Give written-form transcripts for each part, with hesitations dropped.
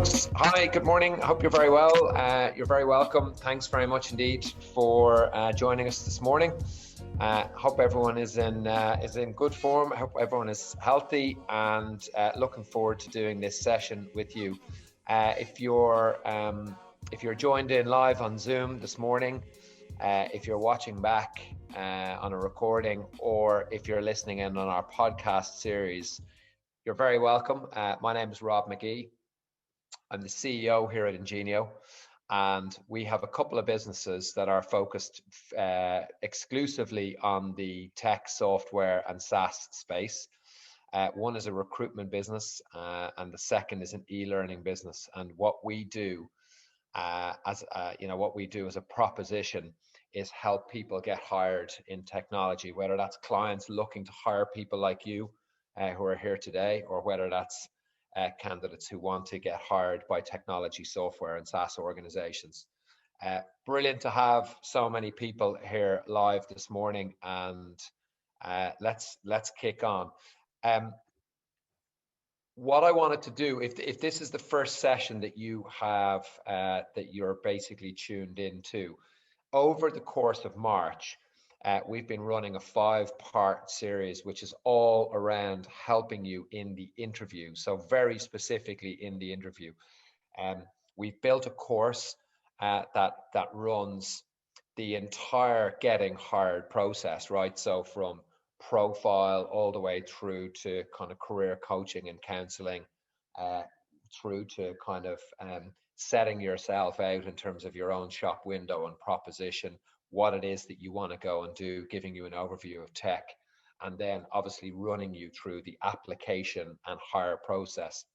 folks. Hi, good morning. I hope you're very well. You're very welcome. Thanks very much indeed for joining us this morning. Hope everyone is in good form. I hope everyone is healthy and looking forward to doing this session with you. If you're joined in live on Zoom this morning, if you're watching back on a recording, or if you're listening in on our podcast series, you're very welcome. My name is Rob Magee. I'm the CEO here at Ingenio, and we have a couple of businesses that are focused exclusively on the tech, software and SaaS space. One is a recruitment business, and the second is an e-learning business. And what we do as a proposition is help people get hired in technology, whether that's clients looking to hire people like you who are here today, or whether that's candidates who want to get hired by technology, software and SaaS organizations. Brilliant to have so many people here live this morning, and let's kick on. What I wanted to do, if this is the first session that you have, that you're basically tuned into, over the course of March, we've been running a 5-part series, which is all around helping you in the interview. So very specifically in the interview. We've built a course that runs the entire getting hired process, right? So from profile all the way through to kind of career coaching and counseling, through to kind of setting yourself out in terms of your own shop window and proposition, what it is that you want to go and do, giving you an overview of tech, and then obviously running you through the application and hire process.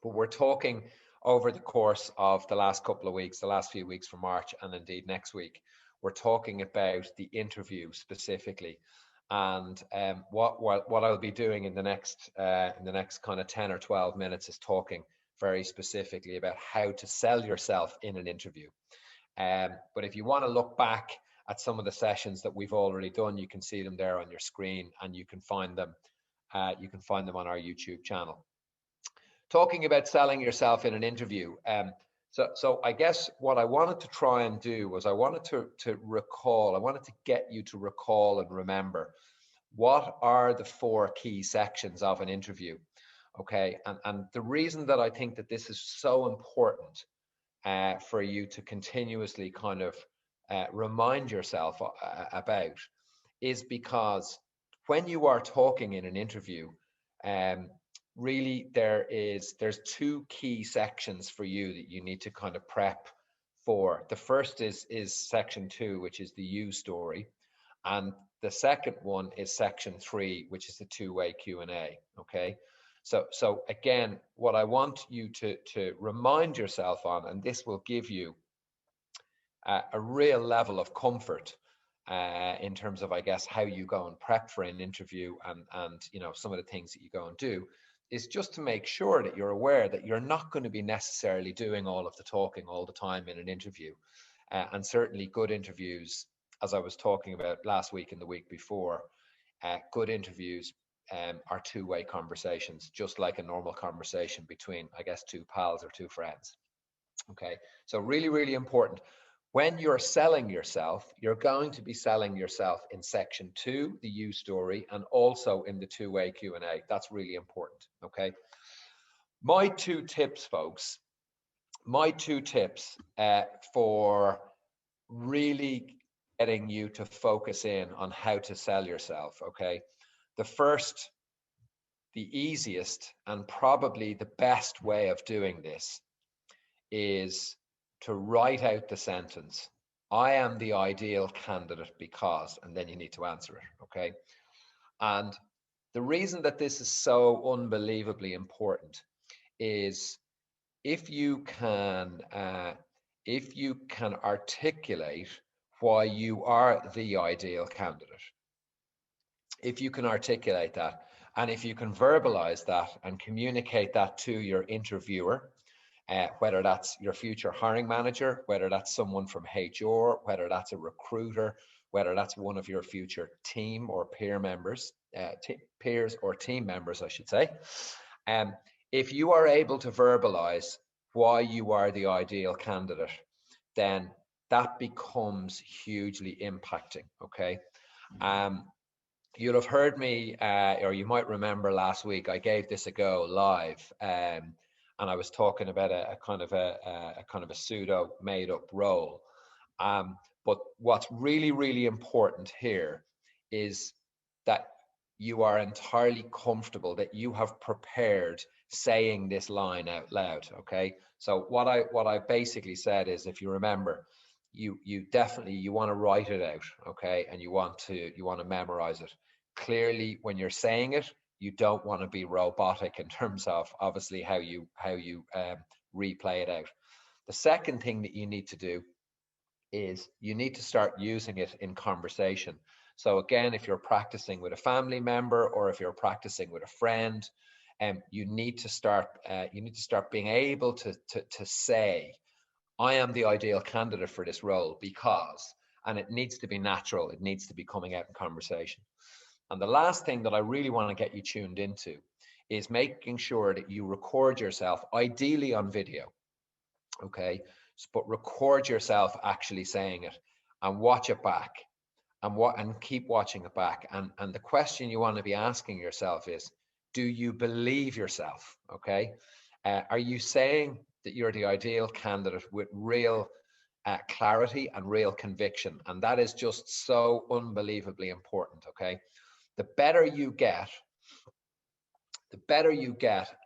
But we're talking over the course of the last couple of weeks, the last few weeks from March, and indeed next week, we're talking about the interview specifically. And what I'll be doing in the next kind of 10 or 12 minutes is talking very specifically about how to sell yourself in an interview. But if you want to look back at some of the sessions that we've already done, you can see them there on your screen, and you can find them on our YouTube channel. Talking about selling yourself in an interview. So I guess what I wanted to try and do was I wanted to get you to recall and remember what are the 4 key sections of an interview. Okay, and the reason that I think that this is so important for you to continuously kind of remind yourself about is because when you are talking in an interview, really there's 2 key sections for you that you need to kind of prep for. The first is section 2, which is the you story, and the second one is section 3, which is the 2-way Q&A. Okay, so again, what I want you to remind yourself on, and this will give you a real level of comfort in terms of, I guess, how you go and prep for an interview, and you know, some of the things that you go and do, is just to make sure that you're aware that you're not going to be necessarily doing all of the talking all the time in an interview. And certainly good interviews, as I was talking about last week and the week before, good interviews are 2-way conversations, just like a normal conversation between, I guess, 2 pals or 2 friends. Okay, so really, really important. When you're selling yourself, you're going to be selling yourself in section 2, the you story, and also in the 2-way Q&A. That's really important. Okay, my 2 tips, folks, for really getting you to focus in on how to sell yourself. Okay, the first, the easiest, and probably the best way of doing this is to write out the sentence, I am the ideal candidate because, and then you need to answer it. Okay, and the reason that this is so unbelievably important is if you can articulate why you are the ideal candidate, if you can articulate that, and if you can verbalize that and communicate that to your interviewer, whether that's your future hiring manager, whether that's someone from HR, whether that's a recruiter, whether that's one of your future team or peer members, peers or team members, I should say. If you are able to verbalize why you are the ideal candidate, then that becomes hugely impacting. Okay. You'll have heard me, or you might remember last week, I gave this a go live, and I was talking about a kind of a pseudo made up role. But what's really, really important here is that you are entirely comfortable, that you have prepared saying this line out loud. Okay. So what I basically said is, if you remember, you definitely, you want to write it out. Okay. And you want to memorize it. Clearly, when you're saying it, you don't want to be robotic in terms of obviously how you replay it out. The second thing that you need to do is you need to start using it in conversation. So again, if you're practicing with a family member or if you're practicing with a friend, you need to start being able to say, I am the ideal candidate for this role because, and it needs to be natural. It needs to be coming out in conversation. And the last thing that I really want to get you tuned into is making sure that you record yourself, ideally on video. Okay. But record yourself actually saying it and watch it back, and keep watching it back. And the question you want to be asking yourself is, do you believe yourself? Okay. Are you saying that you're the ideal candidate with real clarity and real conviction? And that is just so unbelievably important. Okay. The better you get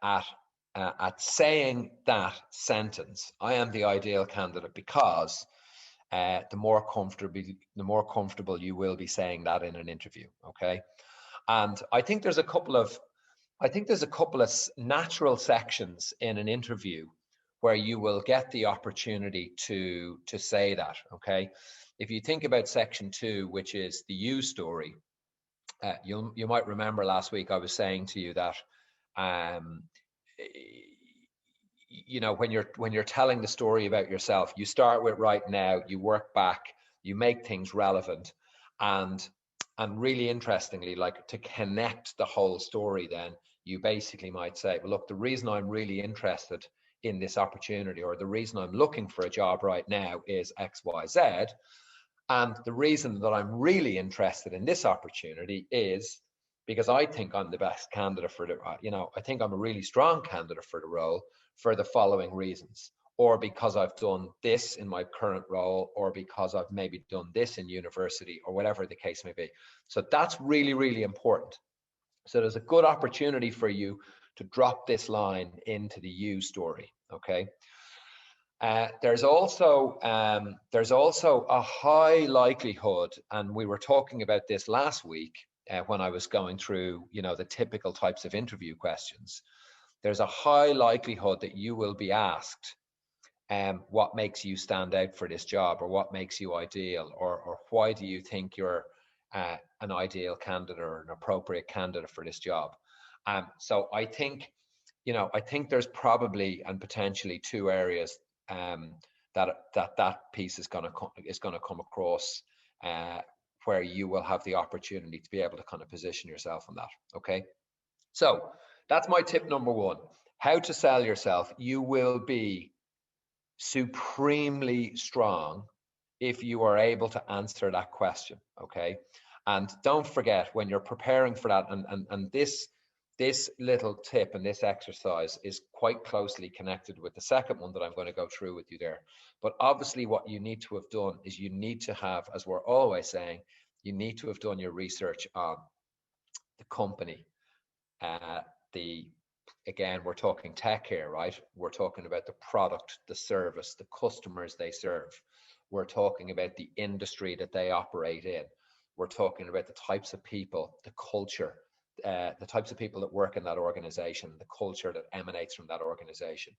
at saying that sentence, I am the ideal candidate because, the more comfortable you will be saying that in an interview. Okay. And I think there's a couple of natural sections in an interview where you will get the opportunity to say that. Okay. If you think about section 2, which is the you story, you might remember last week I was saying to you that, when you're telling the story about yourself, you start with right now, you work back, you make things relevant, and really interestingly, like, to connect the whole story, then you basically might say, well, look, the reason I'm really interested in this opportunity, or the reason I'm looking for a job right now, is XYZ. And the reason that I'm really interested in this opportunity is because I think I'm the best candidate for the, I think I'm a really strong candidate for the role for the following reasons, or because I've done this in my current role, or because I've maybe done this in university, or whatever the case may be. So that's really, really important. So there's a good opportunity for you to drop this line into the you story. Okay. There's also a high likelihood, and we were talking about this last week when I was going through, the typical types of interview questions. There's a high likelihood that you will be asked, what makes you stand out for this job, or what makes you ideal, or why do you think you're an ideal candidate or an appropriate candidate for this job. So I think there's probably and potentially 2 areas that piece is going to come across, where you will have the opportunity to be able to kind of position yourself on that. Okay. So that's my tip number 1, how to sell yourself. You will be supremely strong if you are able to answer that question. Okay. And don't forget, when you're preparing for that, and this little tip and this exercise is quite closely connected with the second one that I'm going to go through with you there. But obviously what you need to have done is, you need to have, as we're always saying, you need to have done your research on the company. Again, we're talking tech here, right? We're talking about the product, the service, the customers they serve. We're talking about the industry that they operate in. We're talking about the types of people, the culture, the types of people that work in that organization, the culture that emanates from that organization.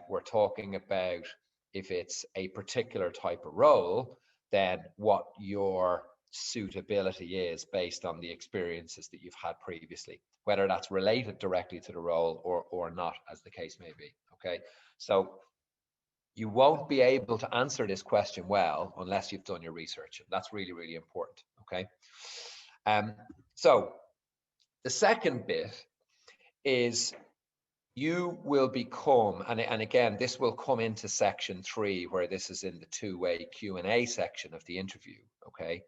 We're talking about, if it's a particular type of role, then what your suitability is based on the experiences that you've had previously, whether that's related directly to the role or not, as the case may be. Okay. So you won't be able to answer this question well unless you've done your research. That's really, really important. Okay. So the second bit is you will become, and again, this will come into section 3, where this is in the two-way Q&A section of the interview, okay?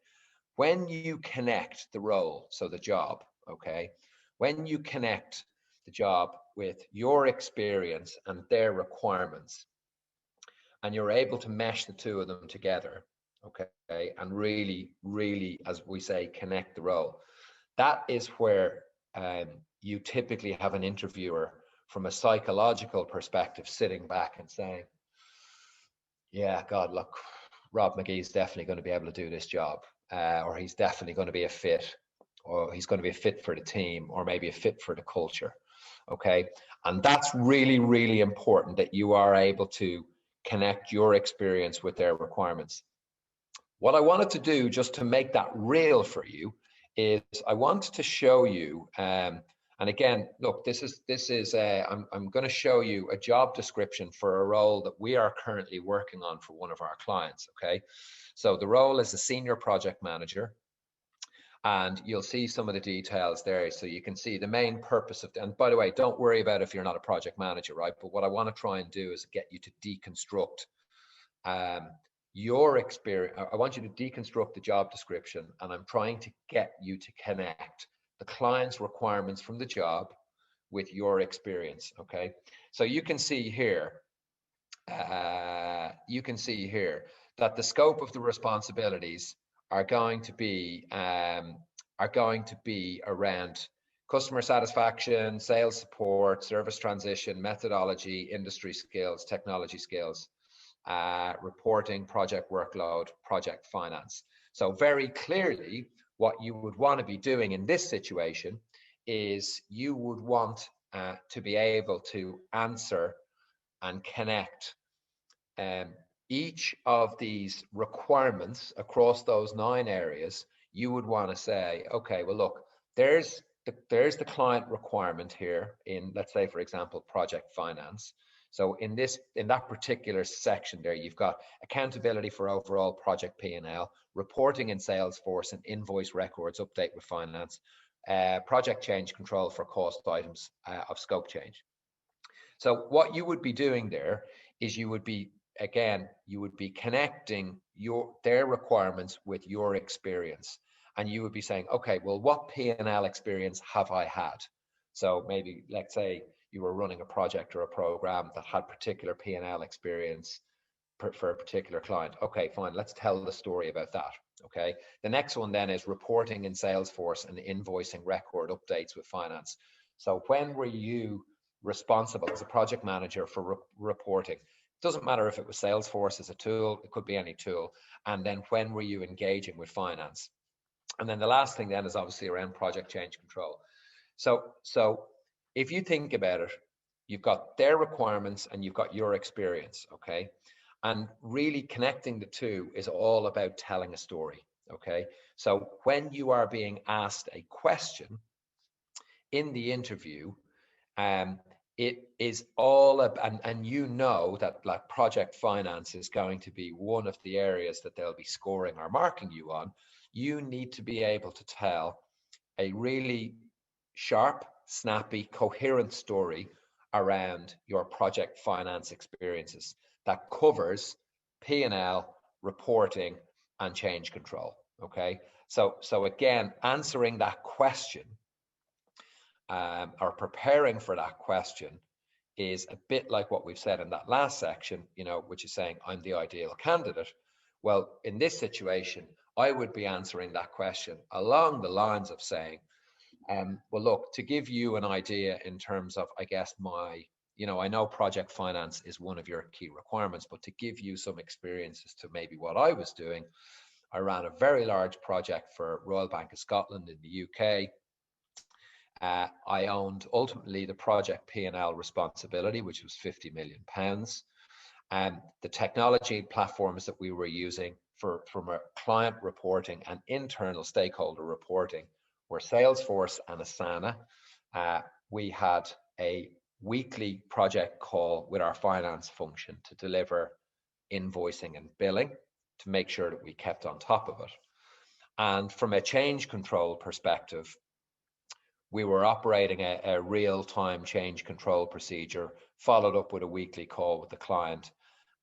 When you connect the role, so the job, okay? When you connect the job with your experience and their requirements, and you're able to mesh the two of them together, okay, and really, as we say, connect the role, that is where you typically have an interviewer from a psychological perspective sitting back and saying, yeah, God, look, Rob Magee is definitely going to be able to do this job, or he's definitely going to be a fit, or he's going to be a fit for the team, or maybe a fit for the culture. Okay. And that's really important, that you are able to connect your experience with their requirements. What I wanted to do, just to make that real for you, is I wanted to show you, and again, look, this is I'm going to show you a job description for a role that we are currently working on for one of our clients. Okay, so the role is a senior project manager, and you'll see some of the details there, so you can see the main purpose of. And by the way, don't worry about if you're not a project manager, right? But what I want to try and do is get you to deconstruct your experience. I want you to deconstruct the job description, and I'm trying to get you to connect the client's requirements from the job with your experience. Okay, so you can see here, that the scope of the responsibilities are going to be around customer satisfaction, sales support, service transition, methodology, industry skills, technology skills, reporting, project workload, project finance. So very clearly, what you would want to be doing in this situation is you would want to be able to answer and connect each of these requirements across those 9 areas. You would want to say, okay, well, look, there's the client requirement here in, let's say, for example, project finance. So in that particular section there, you've got accountability for overall project P&L, reporting in Salesforce and invoice records, update with finance, project change control for cost items of scope change. So what you would be doing there is you would be connecting their requirements with your experience. And you would be saying, okay, well, what P&L experience have I had? So maybe, let's say you were running a project or a program that had particular P&L experience for a particular client. Okay, fine, let's tell the story about that. Okay, the next one then is reporting in Salesforce and invoicing record updates with finance. So when were you responsible as a project manager for reporting? It doesn't matter if it was Salesforce as a tool, it could be any tool. And then when were you engaging with finance? And then the last thing then is obviously around project change control. So if you think about it, you've got their requirements and you've got your experience, okay? And really connecting the two is all about telling a story, okay? So when you are being asked a question in the interview, it is all about, and you know that like project finance is going to be one of the areas that they'll be scoring or marking you on. You need to be able to tell a really sharp, snappy, coherent story around your project finance experiences that covers P&L, reporting, and change control. Okay, so again, answering that question or preparing for that question is a bit like what we've said in that last section, which is saying I'm the ideal candidate. Well, in this situation, I would be answering that question along the lines of saying, well, look, to give you an idea in terms of, I guess, I know project finance is one of your key requirements, but to give you some experiences to maybe what I was doing, I ran a very large project for Royal Bank of Scotland in the UK. I owned ultimately the project P&L responsibility, which was £50 million. The technology platforms that we were using from a client reporting and internal stakeholder reporting were Salesforce and Asana. We had a weekly project call with our finance function to deliver invoicing and billing to make sure that we kept on top of it. And from a change control perspective, we were operating a real-time change control procedure, followed up with a weekly call with the client.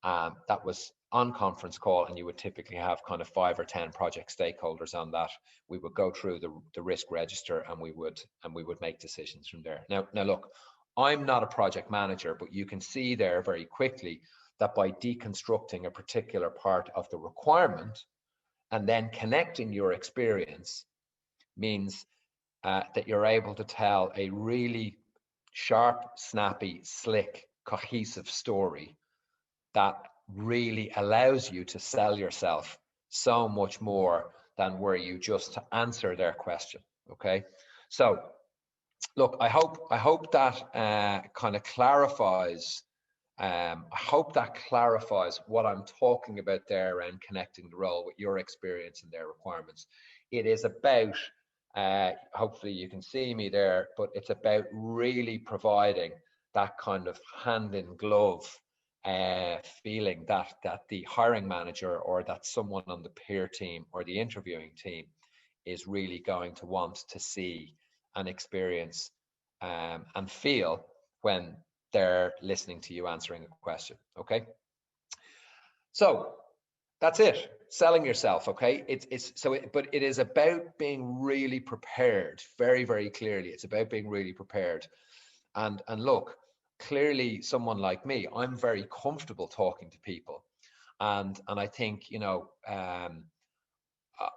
That was on conference call, and you would typically have kind of 5 or 10 project stakeholders on that. We would go through the risk register, and we would make decisions from there. Now look, I'm not a project manager, but you can see there very quickly that by deconstructing a particular part of the requirement and then connecting your experience means that you're able to tell a really sharp, snappy, slick, cohesive story that really allows you to sell yourself so much more than were you just to answer their question. Okay, so look, I hope that kind of clarifies. I hope that clarifies what I'm talking about there around connecting the role with your experience and their requirements. It is about, hopefully you can see me there, but it's about really providing that kind of hand in glove feeling that the hiring manager or that someone on the peer team or the interviewing team is really going to want to see and experience and feel when they're listening to you answering a question. Okay, so that's it, selling yourself. Okay, but it is about being really prepared. Very, very clearly, it's about being really prepared. And look, clearly someone like me, I'm very comfortable talking to people, and I think, you know,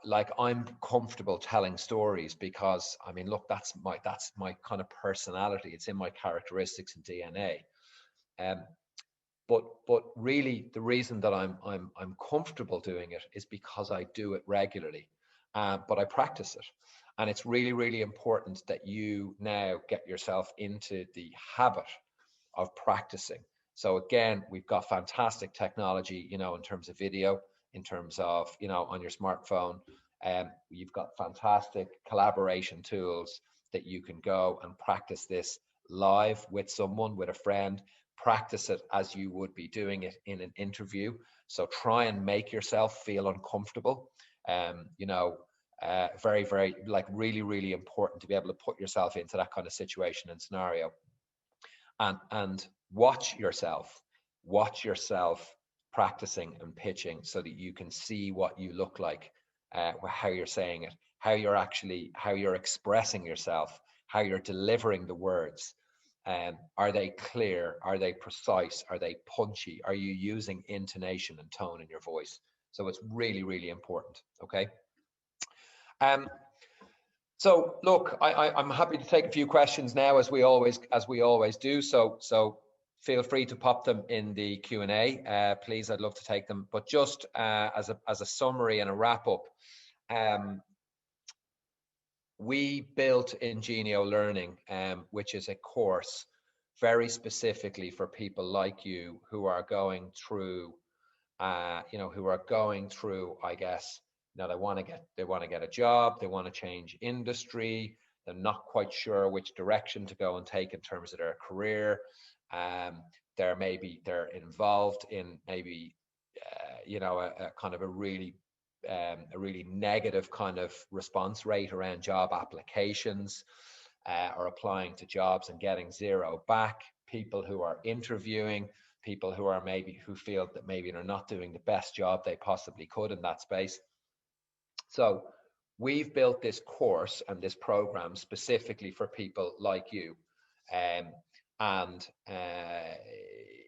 like, I'm comfortable telling stories because, I mean, look, that's my kind of personality. It's in my characteristics and DNA. Um, but really, the reason that I'm comfortable doing it is because I do it regularly, but I practice it, and it's really, really important that you now get yourself into the habit of practicing. So again, we've got fantastic technology, you know, in terms of video, in terms of, you know, on your smartphone. You've got fantastic collaboration tools that you can go and practice this live with someone, with a friend. Practice it as you would be doing it in an interview. So try and make yourself feel uncomfortable. You know, very, very, like, really, really important to be able to put yourself into that kind of situation and scenario. And watch yourself practicing and pitching so that you can see what you look like, how you're saying it, how you're expressing yourself, how you're delivering the words. Are they clear? Are they precise? Are they punchy? Are you using intonation and tone in your voice? So it's really, really important. Okay. So look, I'm happy to take a few questions now, as we always do. So feel free to pop them in the Q&A. Please, I'd love to take them. But just as a summary and a wrap up, we built Ingenio Learning, which is a course very specifically for people like you who are going through, I guess, now they want to get a job, they want to change industry, they're not quite sure which direction to go and take in terms of their career. They're involved in maybe a kind of a really negative kind of response rate around job applications, or applying to jobs and getting zero back. People who are interviewing, people who feel that maybe they're not doing the best job they possibly could in that space. So we've built this course and this program specifically for people like you, and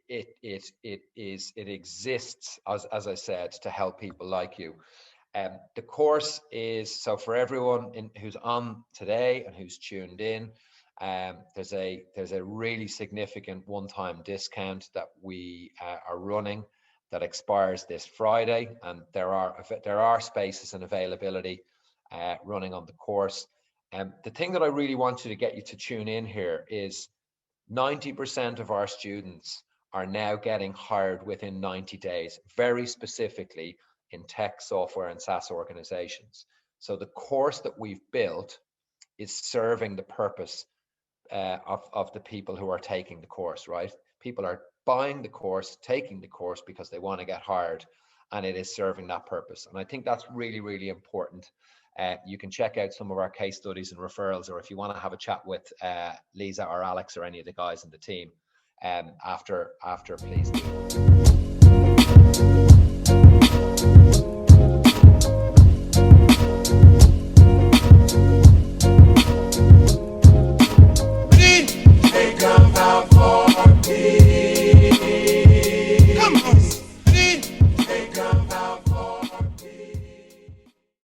it exists, as I said, to help people like you. The course is, so for everyone who's on today and who's tuned in, there's a really significant one-time discount that we are running that expires this Friday, and there are spaces and availability running on the course. The thing that I really want to get you to tune in here is 90% of our students are now getting hired within 90 days, very specifically in tech, software, and SaaS organizations. So the course that we've built is serving the purpose of the people who are taking the course, right? People are buying the course, taking the course because they want to get hired, and it is serving that purpose. And I think that's really, really important. You can check out some of our case studies and referrals, or if you want to have a chat with Lisa or Alex or any of the guys in the team after, please do.